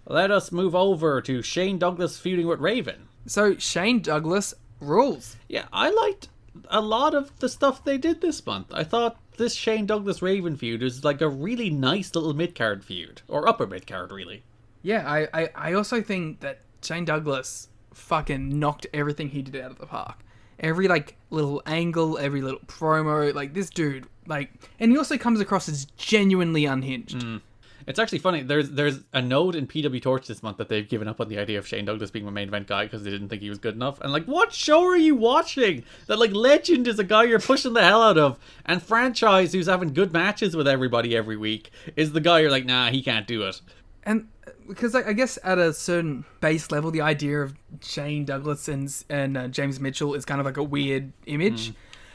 Let us move over to Shane Douglas feuding with Raven. So Shane Douglas rules. Yeah, I liked a lot of the stuff they did this month. I thought this Shane Douglas Raven feud is like a really nice little mid-card feud. Or upper mid-card, really. Yeah, I also think that Shane Douglas fucking knocked everything he did out of the park. Every, like, little angle, every little promo, like, this dude, like... And he also comes across as genuinely unhinged. It's actually funny, there's a note in PW Torch this month that they've given up on the idea of Shane Douglas being a main event guy because they didn't think he was good enough. And like, what show are you watching? That like Legend is a guy you're pushing the hell out of, and Franchise, who's having good matches with everybody every week, is the guy you're like, nah, he can't do it. And because like, I guess at a certain base level, the idea of Shane Douglas and James Mitchell is kind of like a weird image.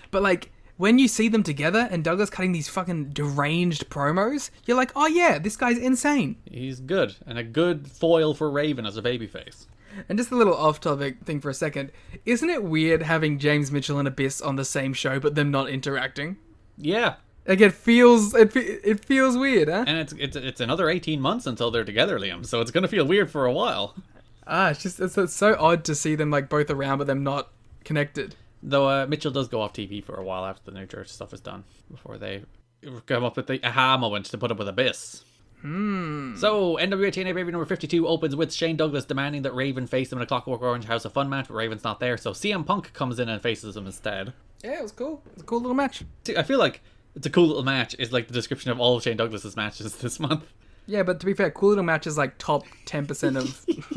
But like, when you see them together and Douglas cutting these fucking deranged promos, you're like, oh yeah, this guy's insane. He's good, and a good foil for Raven as a babyface. And just a little off-topic thing for a second. Isn't it weird having James Mitchell and Abyss on the same show, but them not interacting? Yeah. Like, it feels weird, huh? And it's another 18 months until they're together, Liam, so it's going to feel weird for a while. It's so odd to see them, like, both around, but them not connected. Though Mitchell does go off TV for a while after the New Church stuff is done, before they come up with the aha moment to put up with Abyss. So, NWA-TNA Baby number 52 opens with Shane Douglas demanding that Raven face him in a Clockwork Orange House of Fun match, but Raven's not there, so CM Punk comes in and faces him instead. Yeah, it was cool. It was a cool little match. I feel like it's a cool little match is like the description of all of Shane Douglas's matches this month. Yeah, but to be fair, cool little match is like top 10% of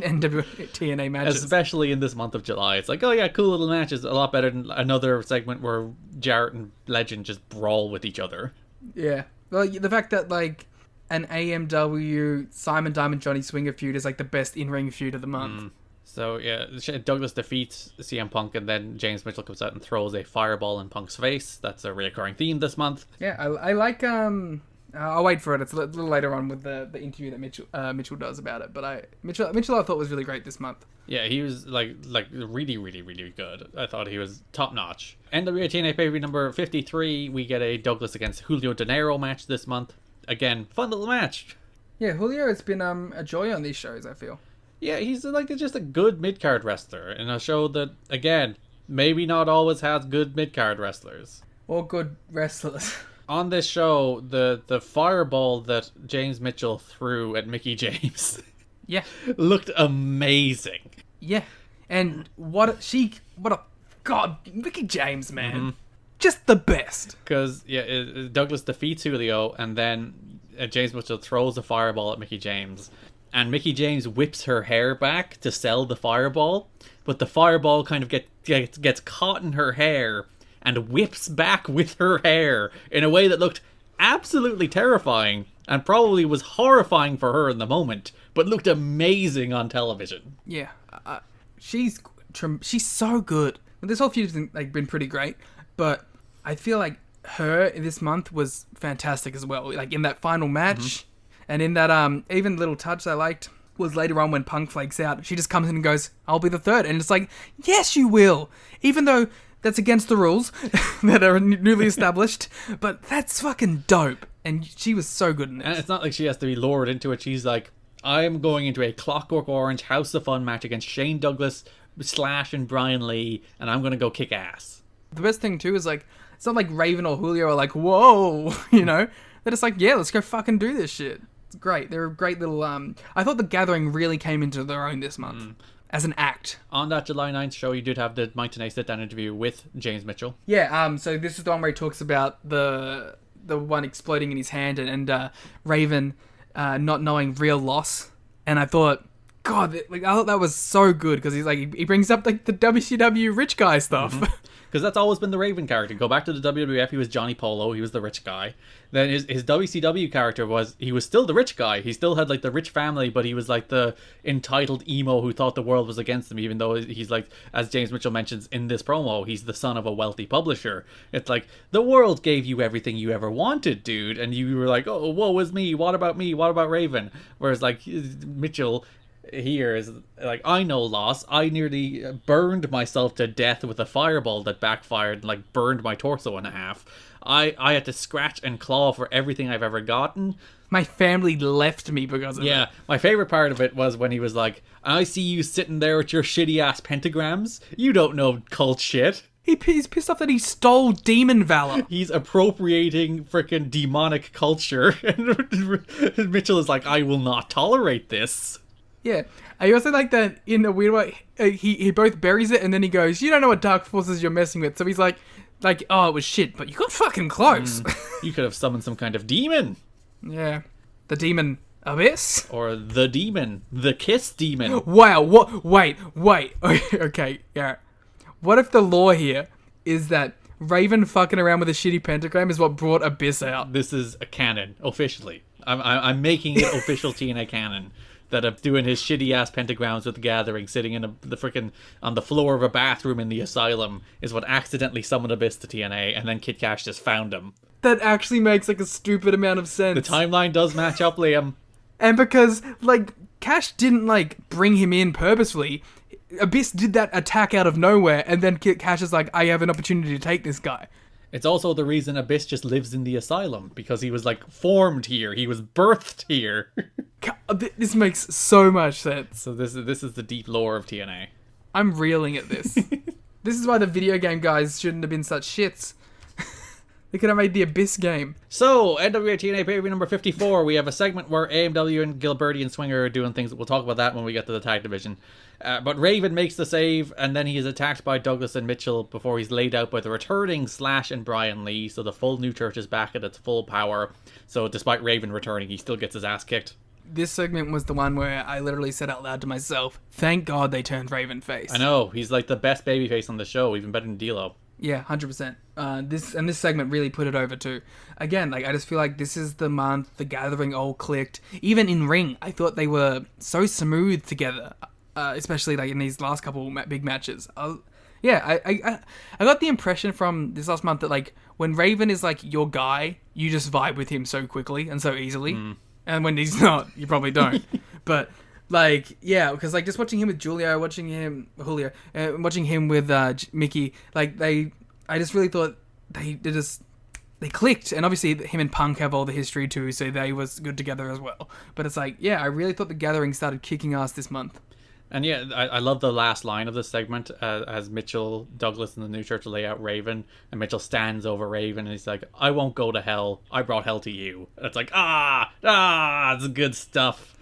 NWA-TNA matches. Especially in this month of July. It's like, oh yeah, cool little match is a lot better than another segment where Jarrett and Legend just brawl with each other. Yeah. Well, the fact that like an AMW Simon Diamond Johnny Swinger feud is like the best in-ring feud of the month. So yeah, Douglas defeats CM Punk and then James Mitchell comes out and throws a fireball in Punk's face. That's a reoccurring theme this month. Yeah, I like... I'll wait for it. It's a little later on with the interview that Mitchell does about it. But Mitchell I thought was really great this month. Yeah, he was like really, really, really good. I thought he was top notch. NWA-TNA pay-per-view number 53, we get a Douglas against Julio De Niro match this month. Again, fun little match. Yeah, Julio has been a joy on these shows, I feel. Yeah, he's like just a good mid-card wrestler in a show that, again, maybe not always has good mid-card wrestlers. Or good wrestlers. On this show, the fireball that James Mitchell threw at Mickie James looked amazing. Yeah. And God, Mickie James, man. Just the best. Because, Douglas defeats Julio, and then James Mitchell throws a fireball at Mickie James. And Mickie James whips her hair back to sell the fireball, but the fireball kind of gets caught in her hair and whips back with her hair in a way that looked absolutely terrifying and probably was horrifying for her in the moment, but looked amazing on television. Yeah, she's so good. This whole feud's been pretty great, but I feel like her this month was fantastic as well. Like in that final match, and in that even little touch I liked was later on when Punk flakes out. She just comes in and goes, "I'll be the third," and it's like, yes, you will, even though that's against the rules that are newly established, but that's fucking dope. And she was so good in it. And it's not like she has to be lured into it. She's like, I'm going into a Clockwork Orange House of Fun match against Shane Douglas / and Brian Lee, and I'm going to go kick ass. The best thing, too, is like, it's not like Raven or Julio are like, whoa, you know? They're just like, yeah, let's go fucking do this shit. It's great. They're a great little... I thought the Gathering really came into their own this month. As an act. On that July 9th show, you did have the Mike Tenay sit-down interview with James Mitchell. Yeah, so this is the one where he talks about the one exploding in his hand and Raven not knowing real loss. And I thought, God, I thought that was so good because he's like, he brings up like the WCW rich guy stuff. Because that's always been the Raven character. Go back to the WWF, he was Johnny Polo, he was the rich guy. Then his WCW character he was still the rich guy. He still had like the rich family, but he was like the entitled emo who thought the world was against him, even though he's like, as James Mitchell mentions in this promo, he's the son of a wealthy publisher. It's like, the world gave you everything you ever wanted, dude. And you were like, oh, woe is me. What about me? What about Raven? Whereas like Mitchell here is like, I know loss. I nearly burned myself to death with a fireball that backfired and like burned my torso in half. I had to scratch and claw for everything I've ever gotten. My family left me because of it. My favorite part of it was when he was like, I see you sitting there with your shitty ass pentagrams. You don't know cult shit. He's pissed off that he stole demon valor. He's appropriating freaking demonic culture. And Mitchell is like, I will not tolerate this. Yeah. I also like that in a weird way, he both buries it and then he goes, you don't know what dark forces you're messing with. So he's like, oh, it was shit, but you got fucking close. You could have summoned some kind of demon. Yeah. The demon abyss? Or the demon. The kiss demon. Wow. What? Wait. Okay. Yeah. What if the lore here is that Raven fucking around with a shitty pentagram is what brought Abyss out? This is a canon, officially. I'm making it official TNA canon. That I'm doing his shitty ass pentagrams with the Gathering, sitting in the freaking on the floor of a bathroom in the asylum, is what accidentally summoned Abyss to TNA, and then Kid Cash just found him. That actually makes like a stupid amount of sense. The timeline does match up, Liam. And because like Cash didn't like bring him in purposefully. Abyss did that attack out of nowhere, and then Cash is like, I have an opportunity to take this guy. It's also the reason Abyss just lives in the asylum, because he was like formed here, he was birthed here. This makes so much sense. So this is the deep lore of TNA. I'm reeling at this. This is why the video game guys shouldn't have been such shits. They could have made the Abyss game. So, NWA-TNA pay-per-view number 54, we have a segment where AMW and Gilberti and Swinger are doing things. We'll talk about that when we get to the tag division. But Raven makes the save, and then he is attacked by Douglas and Mitchell before he's laid out by the returning Slash and Brian Lee. So the full New Church is back at its full power. So despite Raven returning, he still gets his ass kicked. This segment was the one where I literally said out loud to myself, thank God they turned Raven face. I know, he's like the best babyface on the show, even better than D'Lo. Yeah, 100%. This segment really put it over too. Again, like I just feel like this is the month the Gathering all clicked. Even in ring, I thought they were so smooth together, especially like in these last couple big matches. I got the impression from this last month that like when Raven is like your guy, you just vibe with him so quickly and so easily, and when he's not, you probably don't. But like, yeah, because like just watching him with Julio, watching him with Mickey, like I just really thought they clicked, and obviously him and Punk have all the history too, so they was good together as well. But it's like, yeah, I really thought the Gathering started kicking ass this month. And yeah, I love the last line of this segment as Mitchell, Douglas, and the New Church lay out Raven, and Mitchell stands over Raven, and he's like, I won't go to hell. I brought hell to you. And it's like, it's good stuff.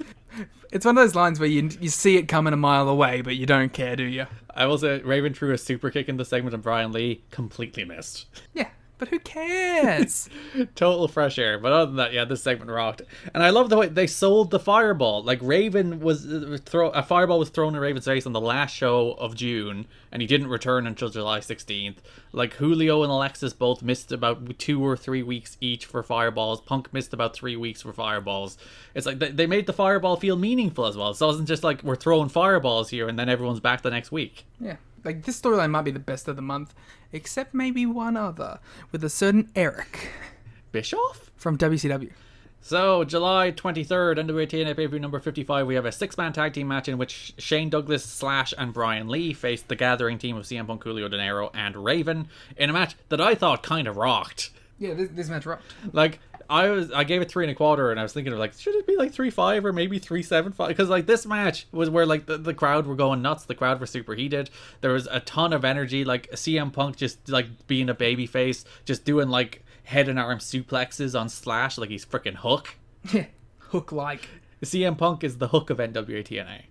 It's one of those lines where you see it coming a mile away, but you don't care, do you? I will say, Raven threw a super kick in the segment, and Brian Lee completely missed. Yeah. But who cares? Total fresh air. But other than that, yeah, this segment rocked. And I love the way they sold the fireball. Like, Raven was a fireball was thrown in Raven's face on the last show of June, and he didn't return until July 16th. Like, Julio and Alexis both missed about 2 or 3 weeks each for fireballs. Punk missed about 3 weeks for fireballs. It's like they made the fireball feel meaningful as well. So it wasn't just like we're throwing fireballs here and then everyone's back the next week. Yeah. Like, this storyline might be the best of the month, except maybe one other, with a certain Eric Bischoff from WCW. So, July 23rd, NWA-TNA pay-per-view number 55, we have a 6-man tag team match in which Shane Douglas, Slash, and Brian Lee faced the Gathering team of CM Punk, Julio De Niro, and Raven in a match that I thought kind of rocked. Yeah, this match rocked. Like, I gave it 3 1/4, and I was thinking of like, should it be like 3-5 or maybe 3-7-5? Because like this match was where like the crowd were going nuts. The crowd were super heated. There was a ton of energy. Like CM Punk just like being a babyface, just doing like head and arm suplexes on Slash like he's freaking Hook. Yeah, Hook like. CM Punk is the Hook of NWA-TNA.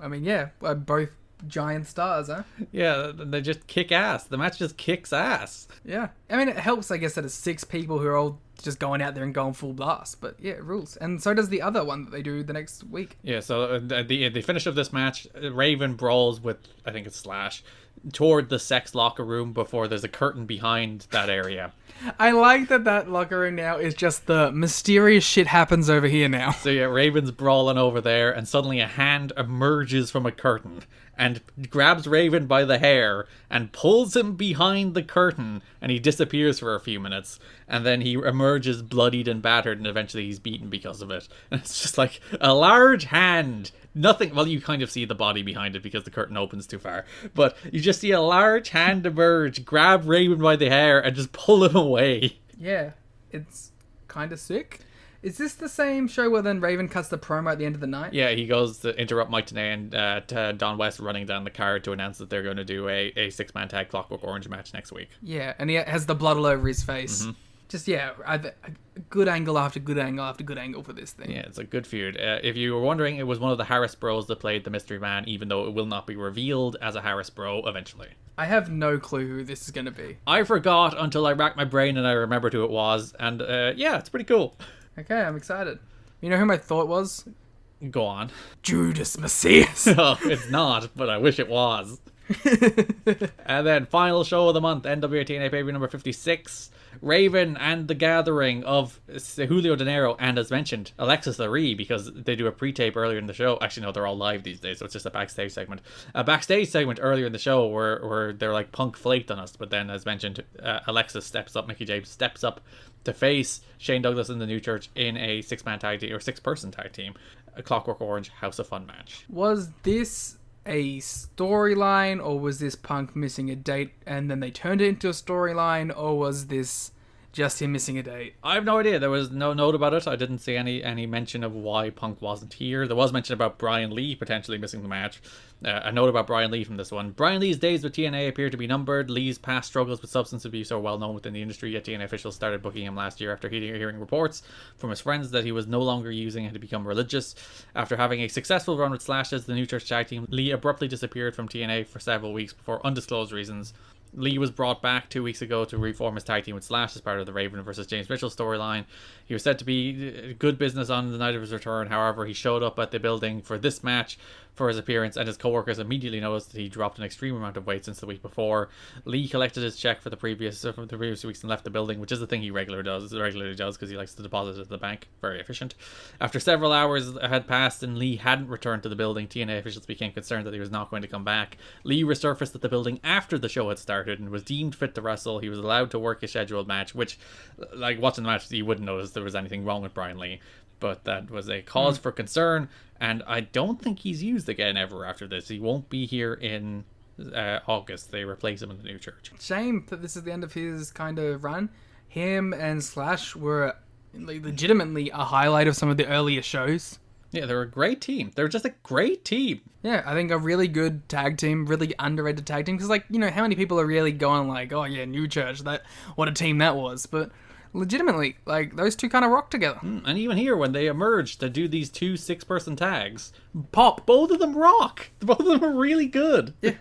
I mean, yeah, both giant stars, huh? Yeah, they just kick ass. The match just kicks ass. Yeah. I mean, it helps, I guess, that it's 6 people who are all just going out there and going full blast. But yeah, it rules. And so does the other one that they do the next week. Yeah, so the finish of this match, Raven brawls with, I think it's Slash, toward the sex locker room before there's a curtain behind that area. I like that locker room now is just the mysterious shit happens over here now. So yeah, Raven's brawling over there, and suddenly a hand emerges from a curtain and grabs Raven by the hair and pulls him behind the curtain, and he disappears for a few minutes, and then he emerges bloodied and battered, and eventually he's beaten because of it. And it's just like a large hand Nothing. Well, you kind of see the body behind it because the curtain opens too far. But you just see a large hand emerge, grab Raven by the hair, and just pull him away. Yeah, it's kind of sick. Is this the same show where then Raven cuts the promo at the end of the night? Yeah, he goes to interrupt Mike Tenay and Don West running down the card to announce that they're going to do a six-man tag Clockwork Orange match next week. Yeah, and he has the blood all over his face. Mm-hmm. Just, yeah, a good angle after good angle after good angle for this thing. Yeah, it's a good feud. If you were wondering, it was one of the Harris Bros that played the Mystery Man, even though it will not be revealed as a Harris Bro eventually. I have no clue who this is going to be. I forgot until I racked my brain and I remembered who it was, and yeah, it's pretty cool. Okay, I'm excited. You know who my thought was? Go on. Judas Macias. No, it's not, but I wish it was. And then final show of the month, NWA-TNA pay-per-view number 56. Raven and the Gathering of Julio De Niro and, as mentioned, Alexis Laree, because they do a pre-tape earlier in the show. Actually, no, they're all live these days, so it's just a backstage segment. A backstage segment earlier in the show where they're like, Punk flaked on us, but then, as mentioned, Alexis steps up, Mickey James steps up to face Shane Douglas and the New Church in a six-man tag team, or six-person tag team, a Clockwork Orange House of Fun match. Was this a storyline, or was this Punk missing a date and then they turned it into a storyline, or was this just him missing a date? I have no idea. There was no note about it. I didn't see any mention of why Punk wasn't here. There was mention about Brian Lee potentially missing the match. A note about Brian Lee from this one. Brian Lee's days with TNA appear to be numbered. Lee's past struggles with substance abuse are well known within the industry, yet TNA officials started booking him last year after hearing reports from his friends that he was no longer using it to become religious. After having a successful run with Slash as the New Church tag team, Lee abruptly disappeared from TNA for several weeks before undisclosed reasons. Lee was brought back 2 weeks ago to reform his tag team with Slash as part of the Raven vs. James Mitchell storyline. He was said to be good business on the night of his return. However, he showed up at the building for this match for his appearance, and his co-workers immediately noticed that he dropped an extreme amount of weight since the week before. Lee collected his check for the previous weeks and left the building, which is the thing he regularly does because he likes to deposit it at the bank. Very efficient. After several hours had passed and Lee hadn't returned to the building, TNA officials became concerned that he was not going to come back. Lee resurfaced at the building after the show had started and was deemed fit to wrestle. He was allowed to work a scheduled match, which, like, watching the match, you wouldn't notice there was anything wrong with Brian Lee. But that was a cause for concern, and I don't think he's used again ever after this. He won't be here in August. They replace him in the New Church. Shame that this is the end of his kind of run. Him and Slash were legitimately a highlight of some of the earlier shows. Yeah, they're a great team. They're just a great team. Yeah, I think a really good tag team, really underrated tag team. Because, like, you know, how many people are really going like, oh yeah, New Church, what a team that was. But legitimately, like, those two kind of rock together. And even here, when they emerge to do these 2 6-person tags, pop, both of them rock. Both of them are really good. Yeah.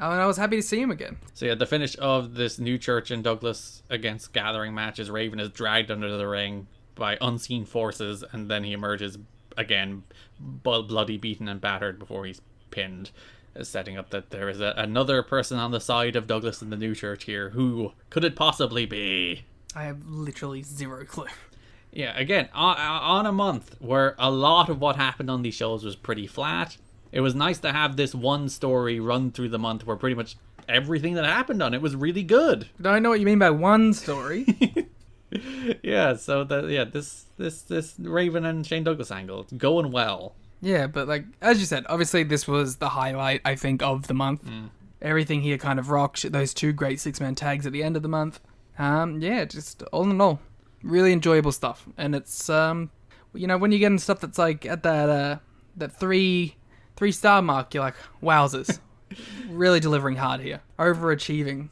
I was happy to see him again. So yeah, the finish of this New Church and Douglas against Gathering match is Raven is dragged under the ring by unseen forces, and then he emerges again, bloody, beaten and battered before he's pinned, setting up that there is another person on the side of Douglas and the New Church here. Who could it possibly be? I have literally zero clue. Yeah, again, on a month where a lot of what happened on these shows was pretty flat, it was nice to have this one story run through the month where pretty much everything that happened on it was really good. Don't know what you mean by one story. Yeah, so this Raven and Shane Douglas angle, it's going well. Yeah, but like, as you said, obviously this was the highlight, I think, of the month. Everything here kind of rocked. Those 2 great 6-man tags at the end of the month. Yeah, just all in all, really enjoyable stuff. And it's, you know, when you're getting stuff that's like at that 3-star mark, you're like, wowzers. Really delivering hard here. Overachieving.